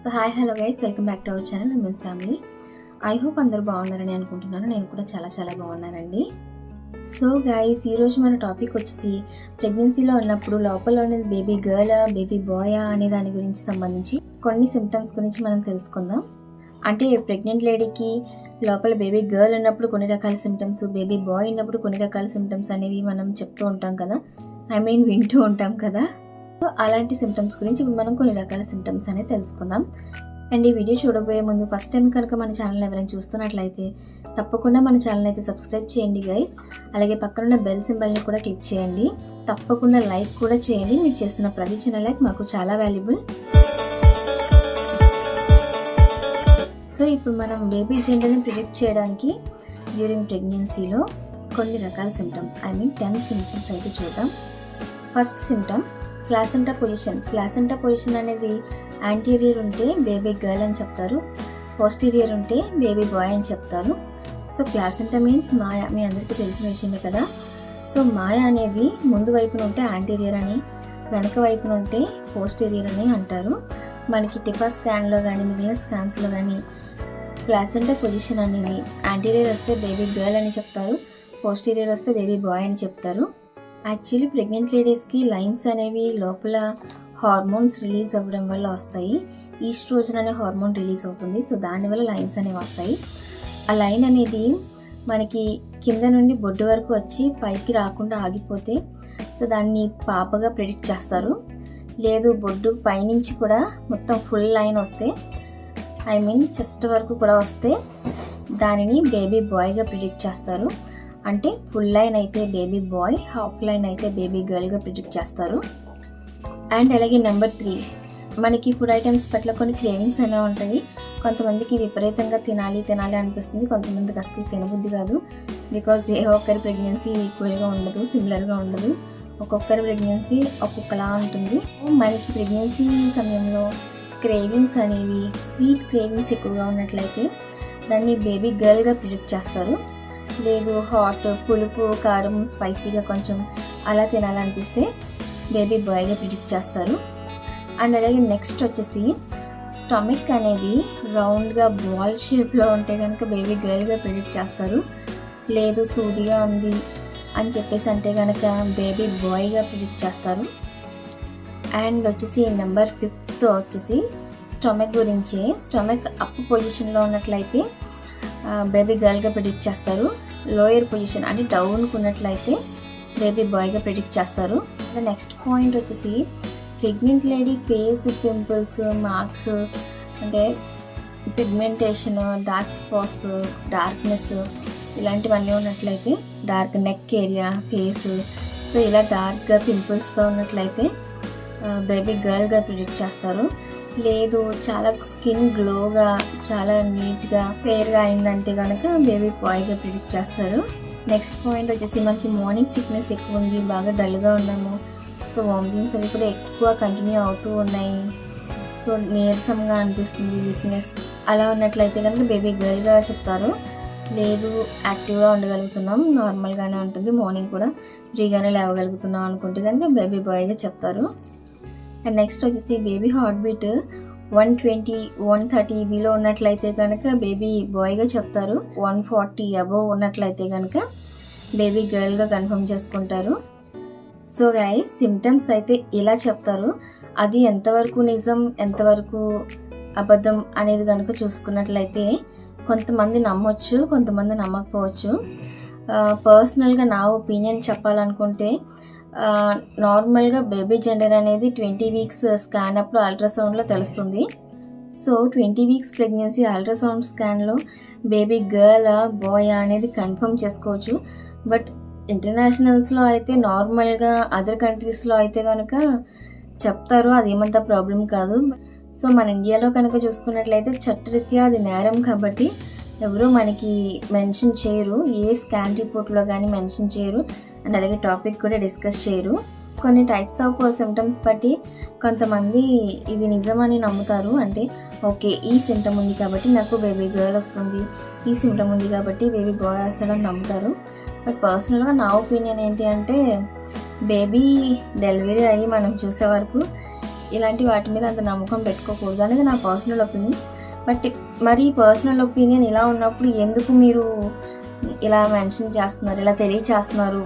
So hi hello guys, welcome back to our channel women's family. I hope అందరూ బాగున్నారని అనుకుంటున్నాను. నేను కూడా చాలా బాగున్నానండి. సో గైస్, ఈరోజు మన టాపిక్ వచ్చేసి ప్రెగ్నెన్సీలో ఉన్నప్పుడు లోపల ఉన్నది బేబీ గర్లా బేబీ బాయా అనే దాని గురించి సంబంధించి కొన్ని సిమ్టమ్స్ గురించి మనం తెలుసుకుందాం. అంటే ప్రెగ్నెంట్ లేడీకి లోపల బేబీ గర్ల్ ఉన్నప్పుడు కొన్ని రకాల సిమ్టమ్స్, బేబీ బాయ్ ఉన్నప్పుడు కొన్ని రకాల సిమ్టమ్స్ అనేవి మనం చెప్తూ ఉంటాం కదా, వింటూ ఉంటాం కదా. సో అలాంటి సిమ్టమ్స్ గురించి ఇప్పుడు మనం కొన్ని రకాల సిమ్టమ్స్ అనేది తెలుసుకుందాం. అండ్ ఈ వీడియో చూడబోయే ముందు ఫస్ట్ టైం కనుక మన ఛానల్ ఎవరైనా చూస్తున్నట్లయితే తప్పకుండా మన ఛానల్ అయితే సబ్స్క్రైబ్ చేయండి గైస్. అలాగే పక్కనున్న బెల్ సింబల్ని కూడా క్లిక్ చేయండి. తప్పకుండా లైక్ కూడా చేయండి. మీరు చేస్తున్న ప్రతి చిన్న లైక్ మాకు చాలా వాల్యుబుల్. సో ఇప్పుడు మనం బేబీ జెండర్ని ప్రిడిక్ట్ చేయడానికి డ్యూరింగ్ ప్రెగ్నెన్సీలో కొన్ని రకాల సిమ్టమ్స్ 10 సిమ్టమ్స్ అయితే చూద్దాం. First symptom placenta position. Placenta position అనేది యాంటీరియర్ ఉంటే బేబీ గర్ల్ అని చెప్తారు, పోస్టీరియర్ ఉంటే బేబీ బాయ్ అని చెప్తారు. సో ప్లాసెంటా మీన్స్ మాయ, మీ అందరికీ తెలిసిన విషయమే కదా. సో మాయ అనేది ముందు వైపున ఉంటే యాంటీరియర్ అని, వెనక వైపున ఉంటే పోస్టీరియర్ అని అంటారు. మనకి టిఫా స్కాన్లో కానీ మిగిలిన స్కాన్స్లో కానీ ప్లాసెంటా పొజిషన్ అనేది యాంటీరియర్ వస్తే బేబీ గర్ల్ అని చెప్తారు, పోస్టీరియర్ వస్తే బేబీ బాయ్ అని చెప్తారు. యాక్చువల్లీ ప్రెగ్నెంట్ లేడీస్కి లైన్స్ అనేవి లోపల హార్మోన్స్ రిలీజ్ అవ్వడం వల్ల వస్తాయి. ఈస్ట్రోజన్ అనే హార్మోన్ రిలీజ్ అవుతుంది. సో దానివల్ల లైన్స్ అనేవి వస్తాయి. ఆ లైన్ అనేది మనకి కింద నుండి బొడ్డు వరకు వచ్చి పైకి రాకుండా ఆగిపోతే సో దాన్ని పాపగా ప్రెడిక్ట్ చేస్తారు. లేదు బొడ్డు పైనుంచి కూడా మొత్తం ఫుల్ లైన్ వస్తే చెస్ట్ వరకు కూడా వస్తే దానిని బేబీ బాయ్గా ప్రిడిక్ట్ చేస్తారు. అంటే ఫుల్ లైన్ అయితే బేబీ బాయ్, హాఫ్ లైన్ అయితే బేబీ గర్ల్గా ప్రిడిక్ట్ చేస్తారు. అండ్ అలాగే నెంబర్ 3, మనకి ఫుడ్ ఐటమ్స్ పట్ల కొన్ని క్రేవింగ్స్ అనేవి ఉంటాయి. కొంతమందికి విపరీతంగా తినాలి అనిపిస్తుంది, కొంతమందికి అస్సలు తినబుద్ధి కాదు. బికాజ్ ఏ ఒక్కరి ప్రెగ్నెన్సీ ఈక్వల్గా ఉండదు, సిమిలర్గా ఉండదు. ఒక్కొక్కరి ప్రెగ్నెన్సీ ఒక్కొక్కలా ఉంటుంది. మనకి ప్రెగ్నెన్సీ సమయంలో క్రేవింగ్స్ అనేవి స్వీట్ క్రేవింగ్స్ ఎక్కువగా ఉన్నట్లయితే దాన్ని బేబీ గర్ల్గా ప్రిడిక్ట్ చేస్తారు. లేదు హాట్, పులుపు, కారం, స్పైసీగా కొంచెం అలా తినాలనిపిస్తే బేబీ బాయ్గా ప్రిడిక్ట్ చేస్తారు. అండ్ అలాగే నెక్స్ట్ వచ్చేసి స్టమక్ అనేది రౌండ్గా బాల్ షేప్లో ఉంటే కనుక బేబీ గర్ల్గా ప్రిడిక్ట్ చేస్తారు. లేదు సూదిగా ఉంది అని చెప్పేసి అంటే కనుక బేబీ బాయ్గా ప్రిడిక్ట్ చేస్తారు. అండ్ వచ్చేసి నెంబర్ 5 వచ్చేసి స్టమక్ గురించే. స్టమక్ అప్ పొజిషన్లో ఉన్నట్లయితే బేబీ గర్ల్గా ప్రిడిక్ట్ చేస్తారు. లోయర్ పొజిషన్ అంటే డౌన్కు ఉన్నట్లయితే బేబీ బాయ్గా ప్రిడిక్ట్ చేస్తారు. నెక్స్ట్ పాయింట్ వచ్చేసి pregnant lady face pimples, marks అంటే పిగ్మెంటేషన్, డార్క్ స్పాట్స్, డార్క్నెస్ ఇలాంటివన్నీ ఉన్నట్లయితే, dark neck area, face so ఇలా డార్క్గా పింపుల్స్తో ఉన్నట్లయితే బేబీ గర్ల్గా ప్రిడిక్ట్ చేస్తారు. లేదు చాలా స్కిన్ గ్లోగా చాలా నీట్గా ఫెయిర్గా అయిందంటే కనుక బేబీ బాయ్గా ప్రిడిక్ట్ చేస్తారు. నెక్స్ట్ పాయింట్ వచ్చేసి మనకి మార్నింగ్ సిక్నెస్ ఎక్కువ ఉంది, బాగా డల్గా ఉన్నాము, సో వామిటింగ్స్ అవి కూడా ఎక్కువ కంటిన్యూ అవుతూ ఉన్నాయి, సో నీరసంగా అనిపిస్తుంది, వీక్నెస్ అలా ఉన్నట్లయితే కనుక బేబీ గర్ల్గా చెప్తారు. లేదు యాక్టివ్గా ఉండగలుగుతున్నాం, నార్మల్గానే ఉంటుంది, మార్నింగ్ కూడా ఫ్రీగానే లేవగలుగుతున్నాం అనుకుంటే కనుక బేబీ బాయ్గా చెప్తారు. అండ్ నెక్స్ట్ వచ్చేసి బేబీ హార్ట్ బీట్ 120, 130 బిలో ఉన్నట్లయితే కనుక బేబీ బాయ్గా చెప్తారు. 140 అబోవ్ ఉన్నట్లయితే కనుక బేబీ గర్ల్గా కన్ఫర్మ్ చేసుకుంటారు. సో గైస్, సిమ్టమ్స్ అయితే ఇలా చెప్తారు. అది ఎంతవరకు నిజం ఎంతవరకు అబద్ధం అనేది కనుక చూసుకున్నట్లయితే కొంతమంది నమ్మొచ్చు, కొంతమంది నమ్మకపోవచ్చు. పర్సనల్గా నా ఒపీనియన్ చెప్పాలనుకుంటే నార్మల్గా బేబీ జెండర్ అనేది 20 వీక్స్ స్కాన్ అప్పుడు అల్ట్రాసౌండ్లో తెలుస్తుంది. సో 20 వీక్స్ ప్రెగ్నెన్సీ అల్ట్రాసౌండ్ స్కాన్లో బేబీ గర్ల్ బాయ్ అనేది కన్ఫర్మ్ చేసుకోవచ్చు. బట్ ఇంటర్నేషనల్స్లో అయితే నార్మల్గా అదర్ కంట్రీస్లో అయితే కనుక చెప్తారు, అది ఏమంత ప్రాబ్లం కాదు. సో మన ఇండియాలో కనుక చూసుకున్నట్లయితే చట్టరీత్యా అది నేరం కాబట్టి ఎవరు మనకి మెన్షన్ చేయరు, ఏ స్కాన్ రిపోర్ట్లో కానీ మెన్షన్ చేయరు. అండ్ అలాగే టాపిక్ కూడా డిస్కస్ చేయరు. కొన్ని టైప్స్ ఆఫ్ సిమ్టమ్స్ బట్టి కొంతమంది ఇది నిజమని నమ్ముతారు. అంటే ఓకే, ఈ సిమ్టమ్ ఉంది కాబట్టి నాకు బేబీ గర్ల్ వస్తుంది, ఈ సిమ్టమ్ ఉంది కాబట్టి బేబీ బాయ్ వస్తాడని నమ్ముతారు. బట్ పర్సనల్గా నా ఒపీనియన్ ఏంటి అంటే బేబీ డెలివరీ అయ్యి మనం చూసే వరకు ఇలాంటి వాటి మీద అంత నమ్మకం పెట్టుకోకూడదు అనేది నా పర్సనల్ ఒపీనియన్. బట్ మరి పర్సనల్ ఒపీనియన్ ఇలా ఉన్నప్పుడు ఎందుకు మీరు ఇలా మెన్షన్ చేస్తున్నారు, ఇలా తెలియచేస్తున్నారు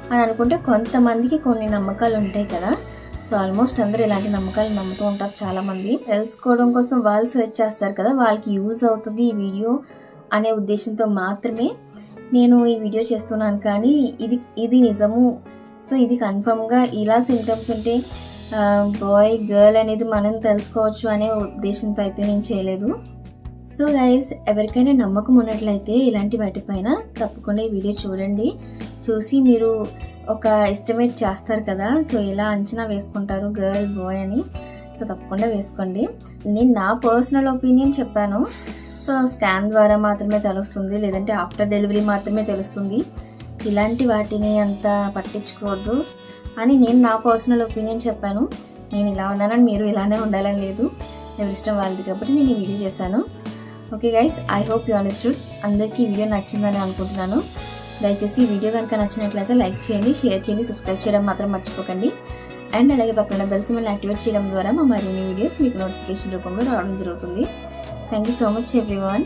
అని అనుకుంటే కొంతమందికి కొన్ని నమ్మకాలు ఉంటాయి కదా. సో ఆల్మోస్ట్ అందరూ ఇలాంటి నమ్మకాలు నమ్ముతూ ఉంటారు చాలామంది. తెలుసుకోవడం కోసం వాళ్ళు సెర్చ్ చేస్తారు కదా, వాళ్ళకి యూజ్ అవుతుంది ఈ వీడియో అనే ఉద్దేశంతో మాత్రమే నేను ఈ వీడియో చేస్తున్నాను. కానీ ఇది నిజము, సో ఇది కన్ఫర్మ్గా ఇలా సింటమ్స్ ఉంటే బాయ్ గర్ల్ అనేది మనం తెలుసుకోవచ్చు అనే ఉద్దేశంతో అయితే నేను చేయలేదు. సో గైస్, ఎవరికైనా నమ్మకం ఉన్నట్లయితే ఇలాంటి వాటిపైన తప్పకుండా ఈ వీడియో చూడండి. చూసి మీరు ఒక ఎస్టిమేట్ చేస్తారు కదా, సో ఎలా అంచనా వేసుకుంటారు గర్ల్ బాయ్ అని. సో తప్పకుండా వేసుకోండి. నేను నా పర్సనల్ ఒపీనియన్ చెప్పాను. సో స్కాన్ ద్వారా మాత్రమే తెలుస్తుంది, లేదంటే ఆఫ్టర్ డెలివరీ మాత్రమే తెలుస్తుంది, ఇలాంటి వాటిని అంత పట్టించుకోవద్దు అని నేను నా పర్సనల్ ఒపీనియన్ చెప్పాను. నేను ఇలా ఉన్నానని మీరు ఇలానే ఉండాలని లేదు, ఎవరి ఇష్టం వాళ్ళది కాబట్టి నేను ఈ వీడియో చేశాను. Okay guys, I hope you understood. అందరికీ వీడియో నచ్చిందని అనుకుంటున్నాను. దయచేసి ఈ వీడియో కనుక నచ్చినట్లయితే లైక్ చేయండి, షేర్ చేయండి, సబ్స్క్రైబ్ చేయడం మాత్రం మర్చిపోకండి. అండ్ అలాగే పక్కన బెల్ సింబల్ యాక్టివేట్ చేయడం ద్వారా మా మరిన్ని వీడియోస్ మీకు నోటిఫికేషన్ రూపంలో రావడం జరుగుతుంది. Thank you so much everyone.